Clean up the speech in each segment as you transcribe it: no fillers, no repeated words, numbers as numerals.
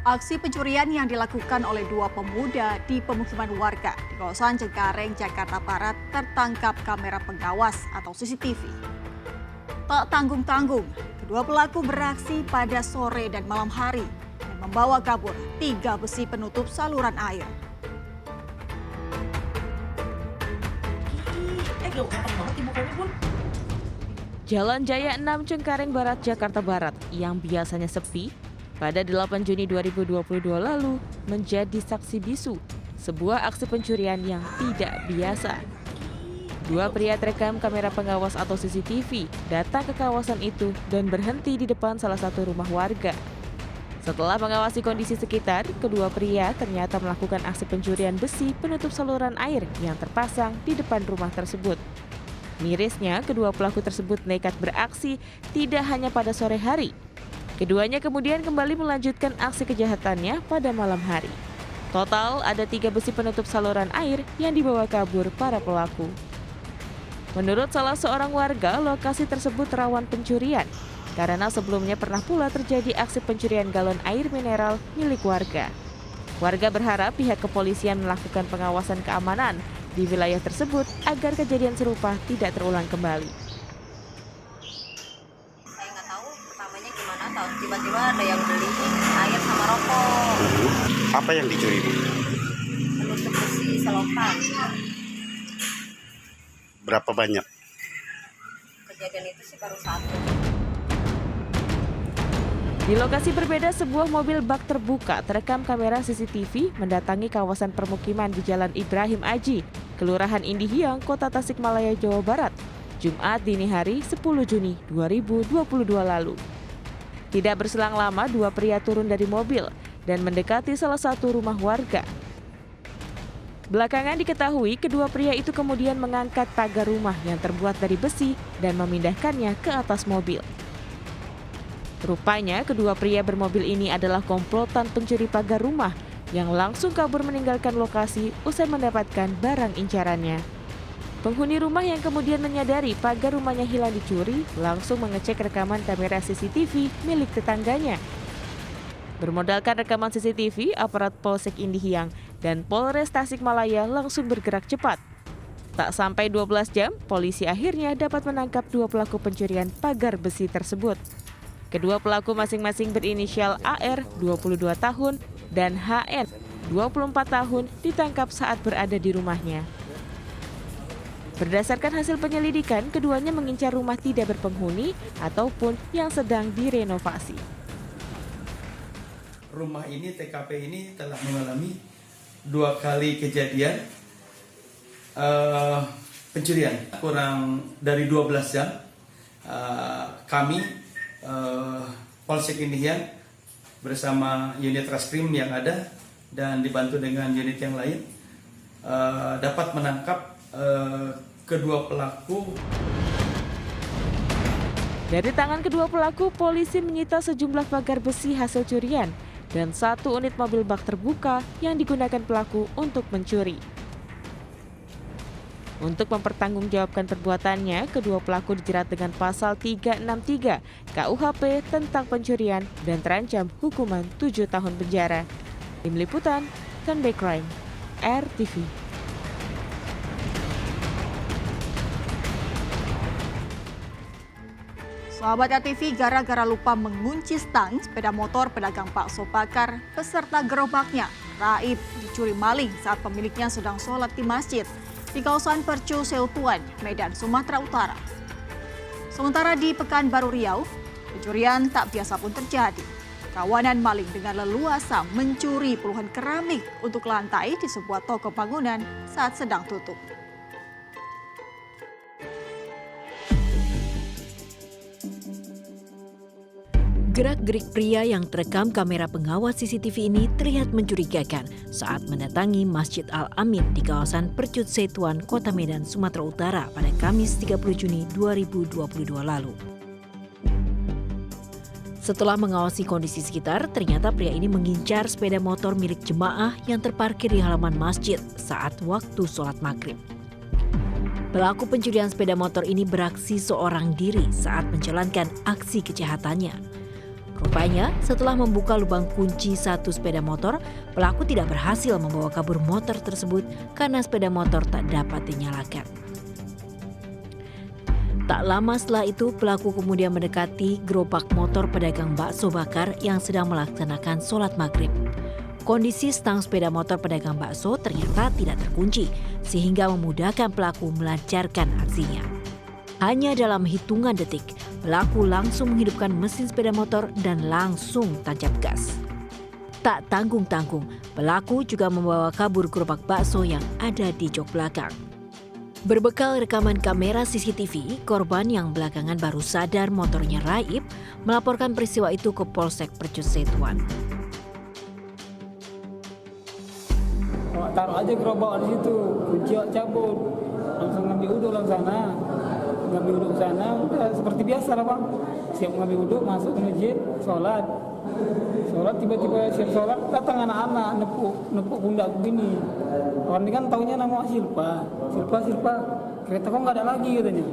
Aksi pencurian yang dilakukan oleh dua pemuda di pemukiman warga di kawasan Cengkareng, Jakarta Barat tertangkap kamera pengawas atau CCTV. Tak tanggung-tanggung, kedua pelaku beraksi pada sore dan malam hari dan membawa kabur 3 besi penutup saluran air. Jalan Jaya 6 Cengkareng Barat, Jakarta Barat yang biasanya sepi, pada 8 Juni 2022 lalu menjadi saksi bisu sebuah aksi pencurian yang tidak biasa. Dua pria terekam kamera pengawas atau CCTV datang ke kawasan itu dan berhenti di depan salah satu rumah warga. Setelah mengawasi kondisi sekitar, kedua pria ternyata melakukan aksi pencurian besi penutup saluran air yang terpasang di depan rumah tersebut. Mirisnya, kedua pelaku tersebut nekat beraksi tidak hanya pada sore hari. Keduanya kemudian kembali melanjutkan aksi kejahatannya pada malam hari. Total ada 3 besi penutup saluran air yang dibawa kabur para pelaku. Menurut salah seorang warga, lokasi tersebut rawan pencurian karena sebelumnya pernah pula terjadi aksi pencurian galon air mineral milik warga. Warga berharap pihak kepolisian melakukan pengawasan keamanan di wilayah tersebut agar kejadian serupa tidak terulang kembali. Tiba-tiba ada yang beli air sama rokok. Apa yang dicuri, Bu? Penutup besi selokan. Berapa banyak? Kejadian itu sih baru satu. Di lokasi berbeda, sebuah mobil bak terbuka terekam kamera CCTV mendatangi kawasan permukiman di Jalan Ibrahim Aji, Kelurahan Indihiyang, Kota Tasikmalaya, Jawa Barat, Jumat dini hari 10 Juni 2022 lalu. Tidak berselang lama, dua pria turun dari mobil dan mendekati salah satu rumah warga. Belakangan diketahui kedua pria itu kemudian mengangkat pagar rumah yang terbuat dari besi dan memindahkannya ke atas mobil. Rupanya kedua pria bermobil ini adalah komplotan pencuri pagar rumah yang langsung kabur meninggalkan lokasi usai mendapatkan barang incarannya. Penghuni rumah yang kemudian menyadari pagar rumahnya hilang dicuri langsung mengecek rekaman kamera CCTV milik tetangganya. Bermodalkan rekaman CCTV, aparat Polsek Indihiyang dan Polres Tasikmalaya langsung bergerak cepat. Tak sampai 12 jam, polisi akhirnya dapat menangkap dua pelaku pencurian pagar besi tersebut. Kedua pelaku masing-masing berinisial AR 22 tahun dan HN 24 tahun ditangkap saat berada di rumahnya. Berdasarkan hasil penyelidikan, keduanya mengincar rumah tidak berpenghuni ataupun yang sedang direnovasi. Rumah ini, TKP ini telah mengalami 2 kali kejadian pencurian. Kurang dari 12 jam, kami Polsek Indihiyang bersama unit Reskrim yang ada dan dibantu dengan unit yang lain dapat menangkap kedua pelaku. Dari tangan kedua pelaku, polisi menyita sejumlah pagar besi hasil curian dan 1 unit mobil bak terbuka yang digunakan pelaku untuk mencuri. Untuk mempertanggungjawabkan perbuatannya, kedua pelaku dijerat dengan pasal 363 KUHP tentang pencurian dan terancam hukuman 7 tahun penjara. Tim Liputan, Sunday Crime, RTV. Sahabat RTV, gara-gara lupa mengunci stang sepeda motor pedagang bakso bakar beserta gerobaknya, raib dicuri maling saat pemiliknya sedang sholat di masjid di kawasan Percu Seutuan, Medan, Sumatera Utara. Sementara di Pekanbaru Riau, pencurian tak biasa pun terjadi. Kawanan maling dengan leluasa mencuri puluhan keramik untuk lantai di sebuah toko bangunan saat sedang tutup. Gerak-gerik pria yang terekam kamera pengawas CCTV ini terlihat mencurigakan saat mendatangi Masjid Al-Amin di kawasan Percut Setuan, Kota Medan, Sumatera Utara pada Kamis 30 Juni 2022 lalu. Setelah mengawasi kondisi sekitar, ternyata pria ini mengincar sepeda motor milik jemaah yang terparkir di halaman masjid saat waktu sholat maghrib. Pelaku pencurian sepeda motor ini beraksi seorang diri saat menjalankan aksi kejahatannya. Rupanya, setelah membuka lubang kunci satu sepeda motor, pelaku tidak berhasil membawa kabur motor tersebut karena sepeda motor tak dapat dinyalakan. Tak lama setelah itu, pelaku kemudian mendekati gerobak motor pedagang bakso bakar yang sedang melaksanakan sholat maghrib. Kondisi stang sepeda motor pedagang bakso ternyata tidak terkunci, sehingga memudahkan pelaku melancarkan aksinya. Hanya dalam hitungan detik, pelaku langsung menghidupkan mesin sepeda motor dan langsung tancap gas. Tak tanggung-tanggung, pelaku juga membawa kabur gerobak bakso yang ada di jok belakang. Berbekal rekaman kamera CCTV, korban yang belakangan baru sadar motornya raib melaporkan peristiwa itu ke Polsek Percut Setuan. Taruh aja gerobak di situ, kunci cabut, langsung ngambil uduk langsung sana. Ngambil uduk sana, udah seperti biasa lah bang. Siap ngambil uduk, masuk ke masjid, sholat. Sholat tiba-tiba siap sholat, datang anak-anak nepuk pundak begini. Orang ini kan taunya nama Silpa. Kereta kok nggak ada lagi katanya.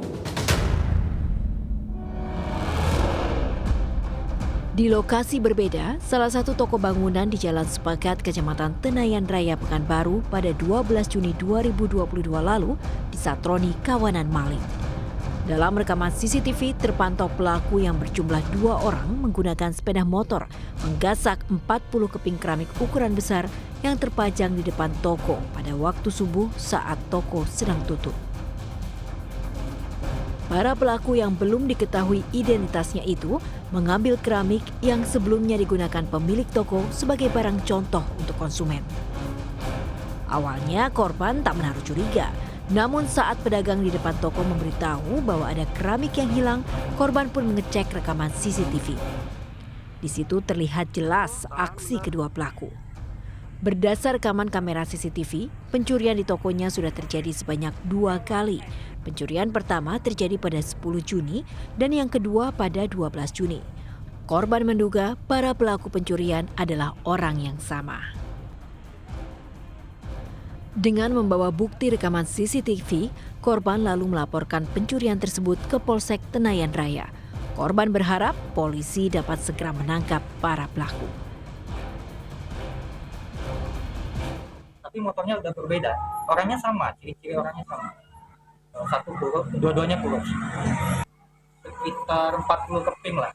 Di lokasi berbeda, salah satu toko bangunan di Jalan Sepakat, Kecamatan Tenayan Raya, Pekanbaru pada 12 Juni 2022 lalu disatroni kawanan maling. Dalam rekaman CCTV terpantau pelaku yang berjumlah 2 orang menggunakan sepeda motor menggasak 40 keping keramik ukuran besar yang terpajang di depan toko pada waktu subuh saat toko sedang tutup. Para pelaku yang belum diketahui identitasnya itu mengambil keramik yang sebelumnya digunakan pemilik toko sebagai barang contoh untuk konsumen. Awalnya korban tak menaruh curiga. Namun saat pedagang di depan toko memberitahu bahwa ada keramik yang hilang, korban pun mengecek rekaman CCTV. Di situ terlihat jelas aksi kedua pelaku. Berdasar rekaman kamera CCTV, pencurian di tokonya sudah terjadi sebanyak 2 kali. Pencurian pertama terjadi pada 10 Juni dan yang kedua pada 12 Juni. Korban menduga para pelaku pencurian adalah orang yang sama. Dengan membawa bukti rekaman CCTV, korban lalu melaporkan pencurian tersebut ke Polsek Tenayan Raya. Korban berharap polisi dapat segera menangkap para pelaku. Tapi motornya udah berbeda. Orangnya sama, ciri-ciri orangnya sama. Satu kurus, dua-duanya kurus. Sekitar 40 keping lah.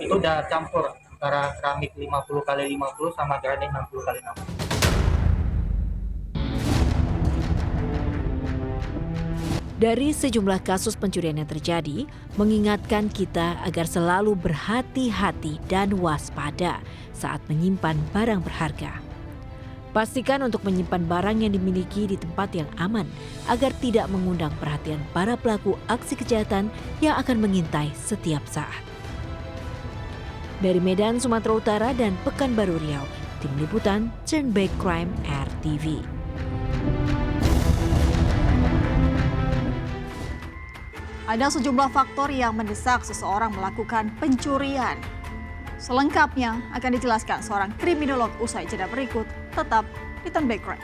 Itu udah campur antara keramik 50x50 sama granit 60x60. Dari sejumlah kasus pencurian yang terjadi, mengingatkan kita agar selalu berhati-hati dan waspada saat menyimpan barang berharga. Pastikan untuk menyimpan barang yang dimiliki di tempat yang aman agar tidak mengundang perhatian para pelaku aksi kejahatan yang akan mengintai setiap saat. Dari Medan, Sumatera Utara dan Pekanbaru Riau, Tim Liputan Turn Back Crime RTV. Ada sejumlah faktor yang mendesak seseorang melakukan pencurian. Selengkapnya akan dijelaskan seorang kriminolog usai jeda berikut. Tetap di Turn Back Crime.